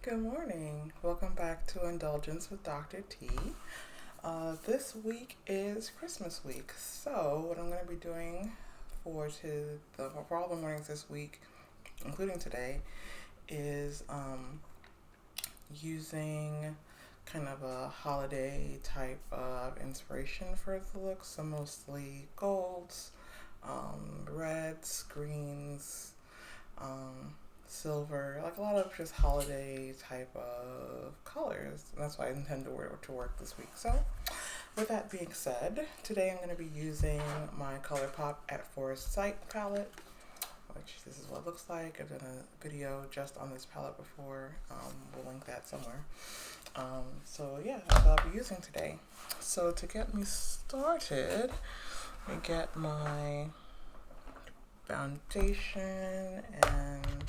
Good morning. Welcome back to Indulgence with Dr. T. This week is Christmas week, so what I'm going to be doing for all the mornings this week, including today, is using kind of a holiday type of inspiration for the looks, so mostly golds, reds, greens, silver, like a lot of just holiday type of colors. And that's why I intend to wear to work this week. So with that being said, today I'm going to be using my ColourPop At Forest Sight palette, which this is what it looks like. I've done a video just on this palette before. We'll link that somewhere. So yeah, that's what I'll be using today. So to get me started, I get my foundation and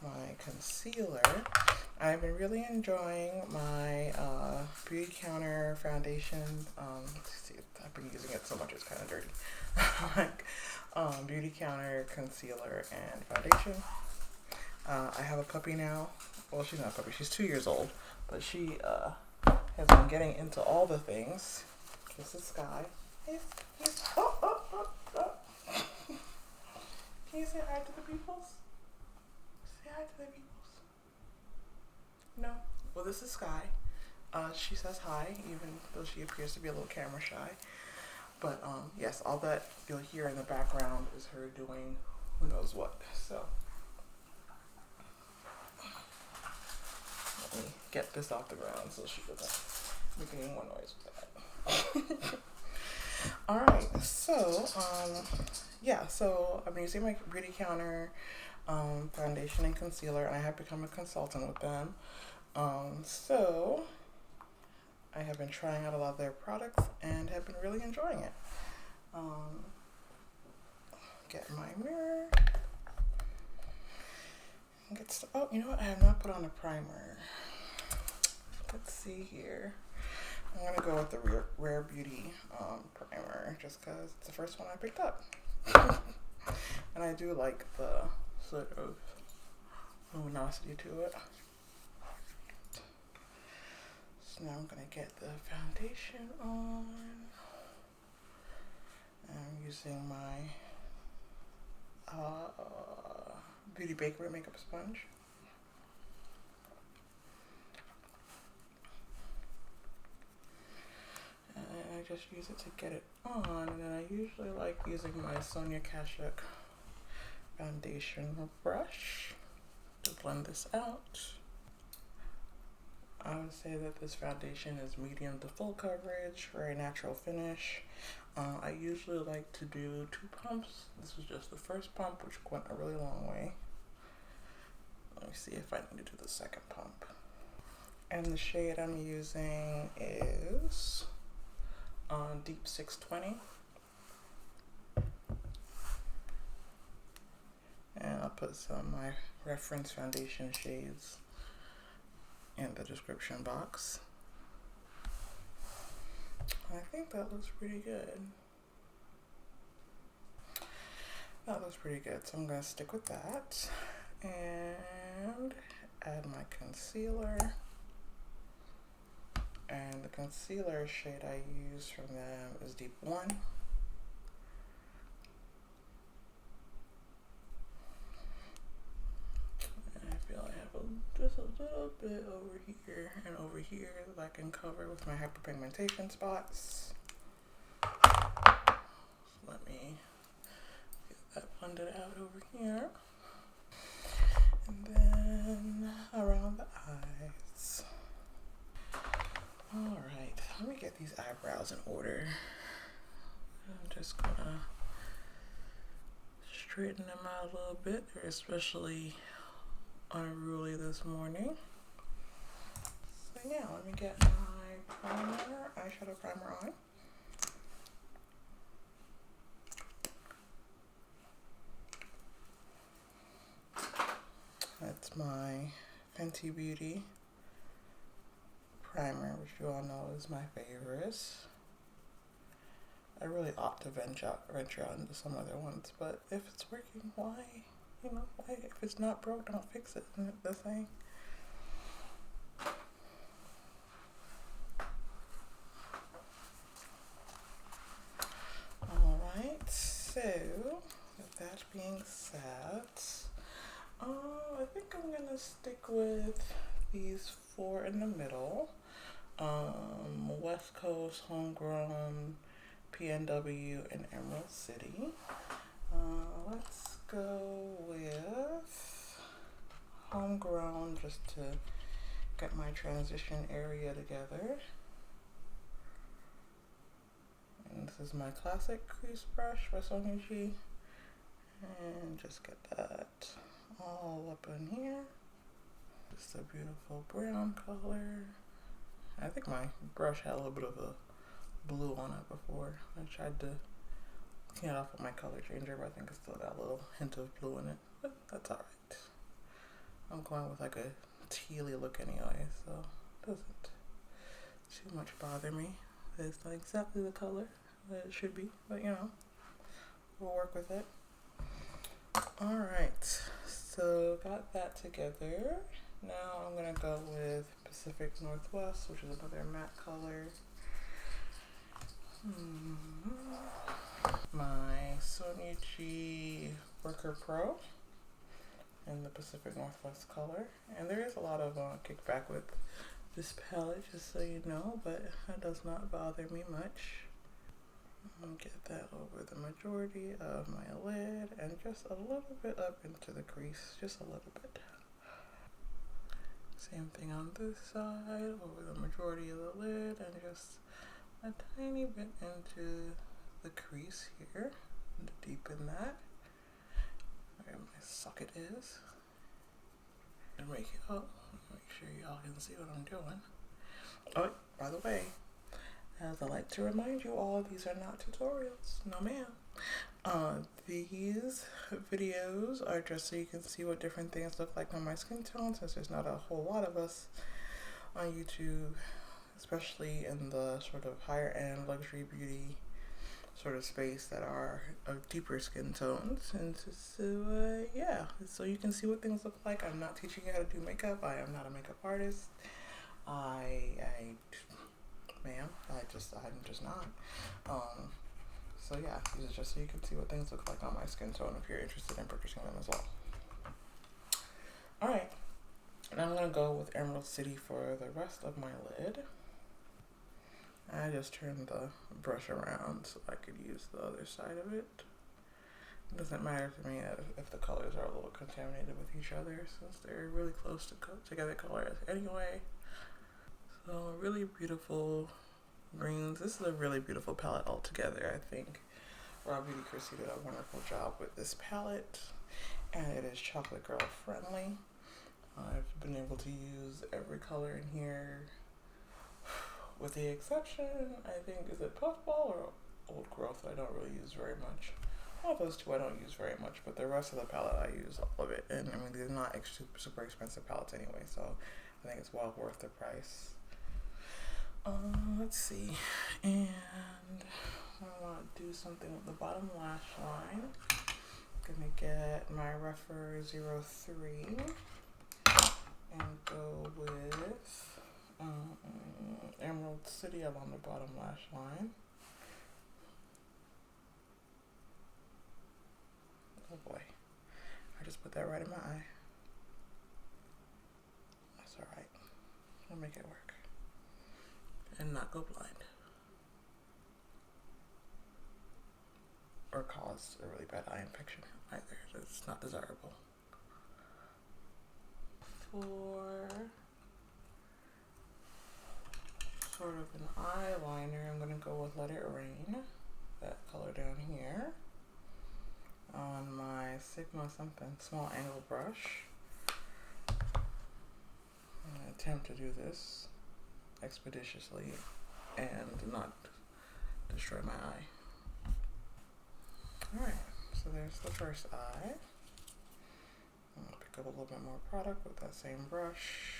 my concealer. I've been really enjoying my BeautyCounter foundation. See, I've been using it so much it's kind of dirty. Like BeautyCounter concealer and foundation. I have a puppy now. Well, she's not a puppy. She's 2 years old, but she has been getting into all the things. This is Sky. Can you say hi to the peoples? Say hi to the peoples. No? Well, this is Sky. She says hi, even though she appears to be a little camera shy. But yes, all that you'll hear in the background is her doing who knows what. So let me get this off the ground so she doesn't make any more noise with that. Alright, so yeah, so I'm using my BeautyCounter foundation and concealer, and I have become a consultant with them. So I have been trying out a lot of their products and have been really enjoying it. Get my mirror. Oh, you know what? I have not put on a primer. Let's see here. I'm gonna go with the Rare Beauty primer just because it's the first one I picked up. And I do like the sort of luminosity to it. So now I'm gonna get the foundation on. I'm using my Beauty Bakery makeup sponge. And I just use it to get it on, and then I usually like using my Sonia Kashuk foundation brush to blend this out. I would say that this foundation is medium to full coverage, very natural finish. I usually like to do 2 pumps. This was just the first pump, which went a really long way. Let me see if I need to do the second pump. And the shade I'm using is Deep 620. And I'll put some of my reference foundation shades in the description box. I think that looks pretty good. That looks pretty good, so I'm going to stick with that. And add my concealer. And the concealer shade I use from them is Deep 1. And I feel I have just a little bit over here and over here that I can cover with my hyperpigmentation spots. So let me get that blended out over here. And then around the eyes. Alright, let me get these eyebrows in order. I'm just gonna straighten them out a little bit. They're especially unruly this morning. So yeah, let me get my eyeshadow primer on. That's my Fenty Beauty primer, which you all know is my favorite. I really ought to venture out into some other ones, but if it's working, why? If it's not broke, don't fix it, isn't it the thing? being said, I think I'm gonna stick with these four in the middle. West Coast, Homegrown, PNW, and Emerald City. Let's go with Homegrown just to get my transition area together. And this is my classic crease brush by Sonia G. And just get that all up in here. Just a beautiful brown color. I think my brush had a little bit of a blue on it before. I tried to clean it off with my color changer, but I think it still got a little hint of blue in it. But that's alright. I'm going with like a tealy look anyway, so it doesn't too much bother me. It's not exactly the color that it should be, but you know, we'll work with it. Alright, so got that together. Now I'm gonna go with Pacific Northwest, which is another matte color. My Sonia G Worker Pro in the Pacific Northwest color. And there is a lot of kickback with this palette, just so you know, but that does not bother me much. I'll get that over the majority of my lid and just a little bit up into the crease, just a little bit. Same thing on this side, over the majority of the lid and just a tiny bit into the crease here, and to deepen that. Where my socket is. And make sure y'all can see what I'm doing. Oh, by the way, as I like to remind you all, these are not tutorials. No ma'am. These videos are just so you can see what different things look like on my skin tone, since there's not a whole lot of us on YouTube, especially in the sort of higher end luxury beauty sort of space that are of deeper skin tones. And so yeah, so you can see what things look like. I'm not teaching you how to do makeup. I am not a makeup artist. Ma'am, I'm just not. So yeah, these are just so you can see what things look like on my skin tone if you're interested in purchasing them as well. Alright, and I'm gonna go with Emerald City for the rest of my lid. I just turned the brush around so I could use the other side of it. It doesn't matter to me if the colors are a little contaminated with each other, since they're really close to together colors anyway. So really beautiful greens. This is a really beautiful palette altogether. I think Raw Beauty Kristi did a wonderful job with this palette, and it is chocolate girl friendly. I've been able to use every color in here, with the exception, I think, is it Puffball or Old Growth? I don't really use very much. All of those two I don't use very much, but the rest of the palette I use all of it. And I mean, they're not super expensive palettes anyway, so I think it's well worth the price. Let's see, and I want to do something with the bottom lash line. I'm gonna get my Rephr 03 and go with Emerald City along the bottom lash line. Oh boy, I just put that right in my eye. That's alright, I'll make it work and not go blind or cause a really bad eye infection either. It's not desirable. For sort of an eyeliner, I'm gonna go with Let It Rain, that color down here, on my Sigma something small angle brush. I'm gonna attempt to do this expeditiously and not destroy my eye. Alright, so there's the first eye. I'm gonna pick up a little bit more product with that same brush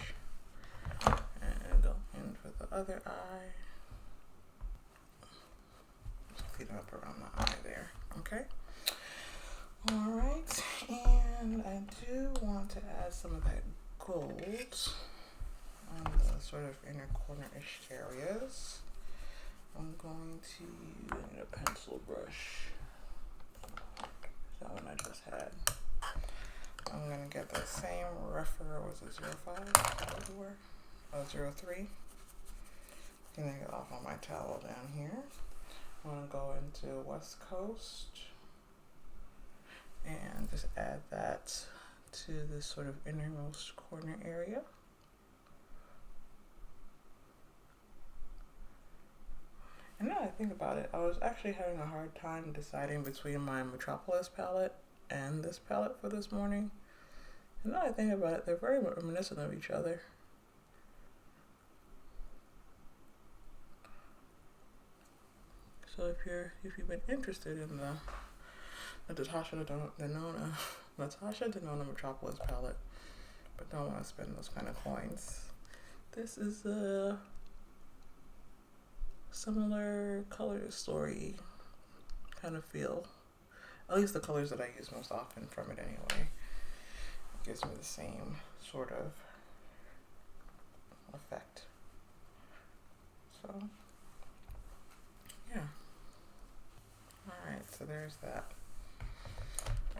and go in for the other eye. Just clean it up around the eye there, okay? Alright, and I do want to add some of that gold on the sort of inner corner-ish areas. I'm going to use a pencil brush. that one I just had. I'm gonna get the same refer, was it 05? Oh, 03. Gonna get off on my towel down here. I'm gonna go into West Coast and just add that to this sort of innermost corner area. And now I think about it, I was actually having a hard time deciding between my Metropolis palette and this palette for this morning. And now I think about it, they're very reminiscent of each other. So if you've been interested in the Natasha Denona Metropolis palette, but don't want to spend those kind of coins, this is a similar color story kind of feel. At least the colors that I use most often from it anyway. It gives me the same sort of effect. So, yeah. Alright, so there's that.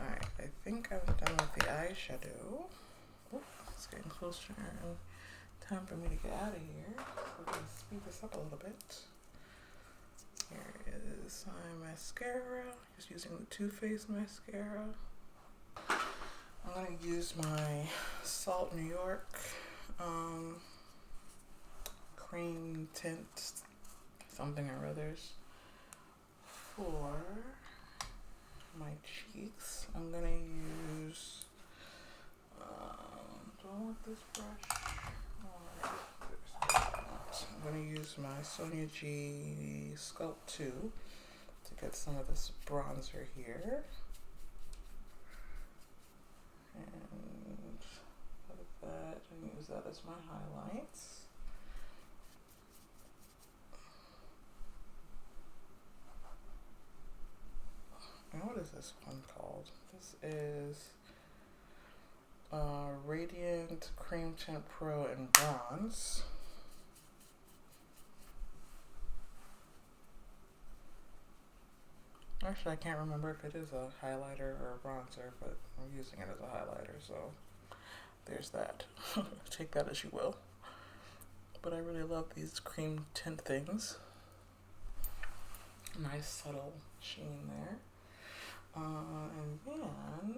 Alright, I think I'm done with the eyeshadow. Oh, it's getting closer and time for me to get out of here. So we're going to speed this up a little bit. Here is my mascara. Just using the Too Faced mascara. I'm going to use my Salt New York cream tint something or others for my cheeks. I'm going to use, do I want this brush? I'm going to use my Sonia G Sculpt 2 to get some of this bronzer here. And like that, and use that as my highlights. And what is this one called? This is Radiant Cream Tint Pro in Bronze. Actually, I can't remember if it is a highlighter or a bronzer, but I'm using it as a highlighter, so there's that. Take that as you will. But I really love these cream tint things. Nice subtle sheen there. And then I'm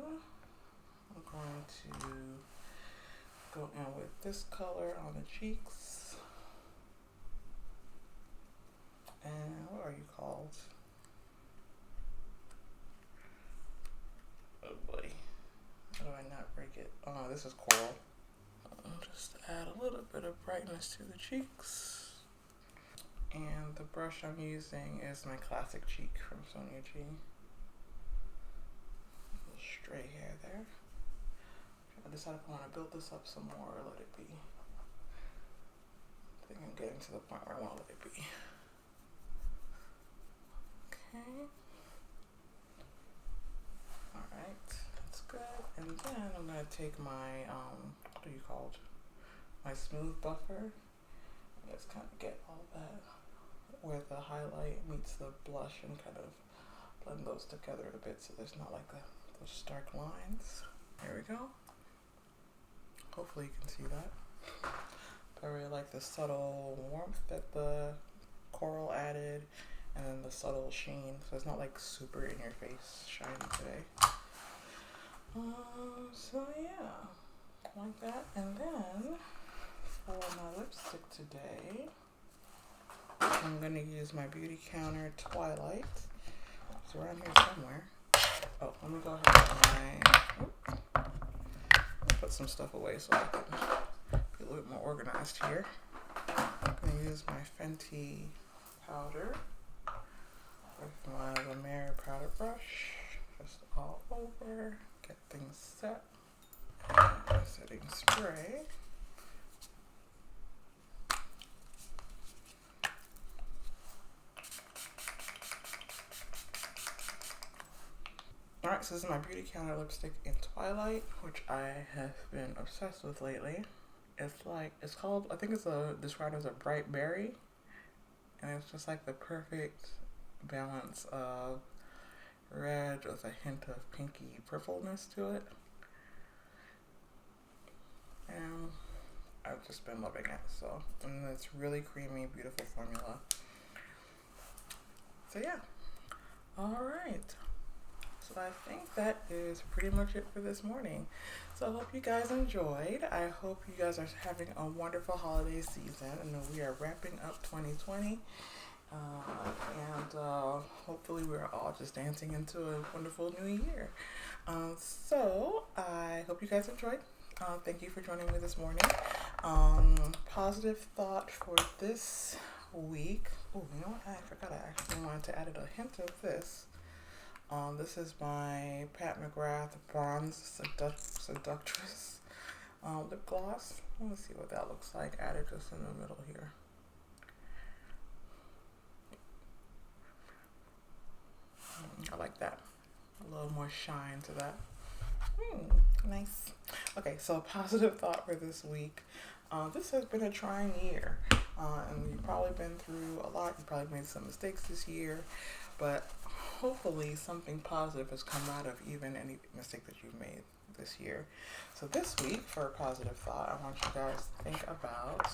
going to go in with this color on the cheeks. And what are you called? Oh boy, how do I not break it? Oh, this is coral. Just add a little bit of brightness to the cheeks. And the brush I'm using is my classic cheek from Sonia G. A little stray hair there. I decided if I want to build this up some more or let it be. I think I'm getting to the point where I want to let it be. Okay. Alright, that's good. And then I'm going to take my, what are you called? My smooth buffer. And just kind of get all that where the highlight meets the blush and kind of blend those together a bit so there's not like those stark lines. There we go. Hopefully you can see that. I really like the subtle warmth that the coral added and then the subtle sheen, so it's not like super in your face shiny today. So yeah, like that. And then for my lipstick today, I'm gonna use my BeautyCounter Twilight. It's around here somewhere. Oh, let me go ahead and put some stuff away so I can be a little bit more organized here. I'm gonna use my Fenty powder with my Longwear powder brush, just all over, get things set. And setting spray. Alright, so this is my BeautyCounter lipstick in Twilight, which I have been obsessed with lately. It's called, I think it's described as a bright berry. And it's just like the perfect balance of red with a hint of pinky purpleness to it. And I've just been loving it. So, and it's really creamy, beautiful formula. So yeah. Alright. So I think that is pretty much it for this morning. So I hope you guys enjoyed. I hope you guys are having a wonderful holiday season. And we are wrapping up 2020. Hopefully we're all just dancing into a wonderful new year. So I hope you guys enjoyed. Thank you for joining me this morning. Positive thought for this week. Oh, you know what? I forgot I actually wanted to add a hint of this. This is my Pat McGrath Bronze Seductress lip gloss. Let me see what that looks like. Add it just in the middle here. I like that. A little more shine to that. Nice. Okay, so positive thought for this week. This has been a trying year. And you've probably been through a lot. You've probably made some mistakes this year. But hopefully something positive has come out of even any mistake that you've made this year. So this week, for a positive thought, I want you guys to think about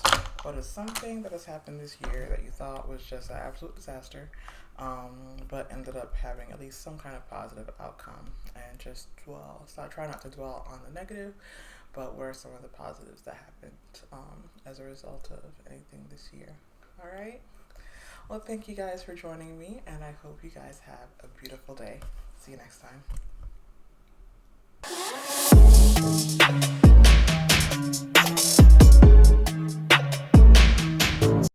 what is something that has happened this year that you thought was just an absolute disaster, but ended up having at least some kind of positive outcome. And just try not to dwell on the negative, but what are some of the positives that happened as a result of anything this year. All right. Well, thank you guys for joining me, and I hope you guys have a beautiful day. See you next time.